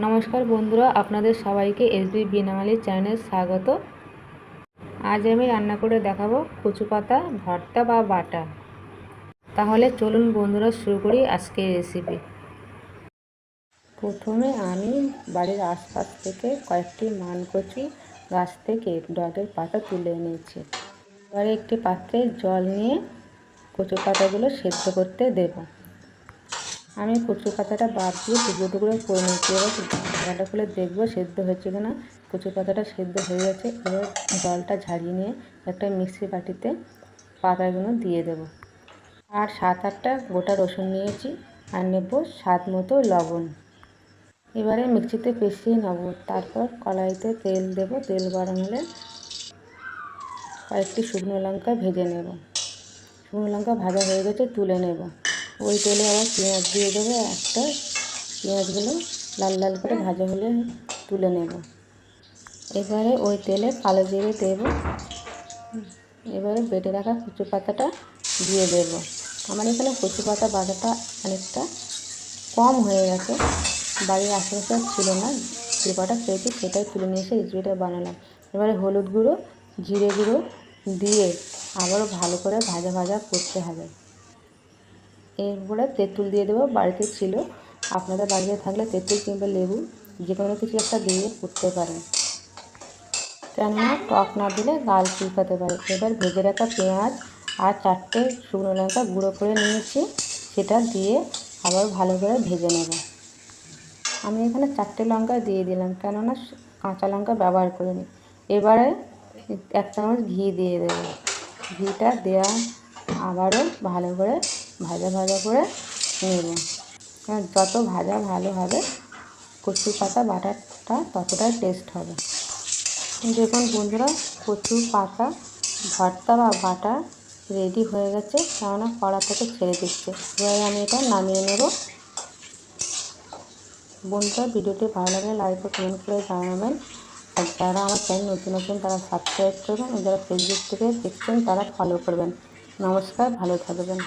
নমস্কার বন্ধুরা, আপনাদের সবাইকে এসবি বিনামালি চ্যানেলে স্বাগত। আজ আমি রান্না করে দেখাবো কচু পাতা ভর্তা বা বাটা। তাহলে চলুন বন্ধুরা শুরু করি আজকের রেসিপি। প্রথমে আমি বাড়ির আশপাশ থেকে কয়েকটি মানকচু গাছ থেকে ডগের পাতা তুলে এনেছি। এবারে একটি পাত্রে জল নিয়ে কচু পাতাগুলো সেদ্ধ করতে দেব। আমি কচু পাতাটা বাদ দিয়ে টুকরো টুকরো করে নিচ্ছি। এবার ঢাকাটা খুলে দেখবো সেদ্ধ হয়েছে কিনা। কচু পাতাটা সেদ্ধ হয়ে গেছে। এবার জলটা ঝারিয়ে নিয়ে একটা মিক্সি বাটিতে পাতাগুলো দিয়ে দেব। আর 7-8টা গোটা রসুন নিয়েছি, আর নেব স্বাদ মতো লবণ। এবারে মিক্সিতে পিষিয়ে নেব। তারপর কড়াইতে তেল দেব। তেল গরম হলে কয়েকটি শুকনো লঙ্কা ভেজে নেব। শুকনো লঙ্কা ভাজা হয়ে গেছে, তুলে নেব। ওই তেলে আবার পেঁয়াজ দিয়ে দেবো একটা। পেঁয়াজগুলো লাল লাল করে ভাজা হলে তুলে নেব। এবারে ওই তেলে কালো জিরে দেব। এবারে বেটে রাখা কচু পাতাটা দিয়ে দেব। আমার এখানে কচু পাতা বাটাটা অনেকটা কম হয়ে গেছে, বাড়ির আশেপাশে ছিল না। যে কটা খেয়েছি সেটাই তুলে নিয়ে এসে রেসিপিটা বানালাম। এবারে হলুদ গুঁড়ো, জিরে গুঁড়ো দিয়ে আবারও ভালো করে ভাজা ভাজা করতে হবে। এরপরে তেঁতুল দিয়ে দেবো। বাড়িতে ছিল, আপনাদের বাড়িতে থাকলে তেঁতুল কিংবা লেবু যে কোনো কিছু একটা দিয়ে করতে পারেন, কেননা টক না দিলে গাল চুলকাতে পারে। এবার ভেজে রাখা পেঁয়াজ আর 4টে শুকনো লঙ্কা গুঁড়ো করে নিয়েছি, সেটা দিয়ে আবার ভালো করে ভেজে নেব। আমি এখানে 4টে লঙ্কা দিয়ে দিলাম, কেননা কাঁচা লঙ্কা ব্যবহার করিনি। এবারে 1 চামচ ঘি দিয়ে দেব। ঘিটা দেওয়া আবারও ভালো করে ভাজা ভাজা করে নেব। যত ভাজা ভালো হবে কচু পাতা বাটাটা ততটাই টেস্ট হবে। দেখুন বন্ধুরা, কচু পাতা ভর্তা বা বাটা রেডি হয়ে গেছে, কেননা কড়া থেকে ছেড়ে দিচ্ছে। এবারে আমি এটা নামিয়ে নেব। বন্ধুরা, ভিডিওটি ভালো লাগলে লাইক ও কমেন্ট করে জানাবেন। আর যারা আমার চ্যানেল নতুন তারা সাবস্ক্রাইব করবেন, আর যারা ফেসবুক থেকে দেখছেন তারা ফলো করবেন। নমস্কার, ভালো থাকবেন।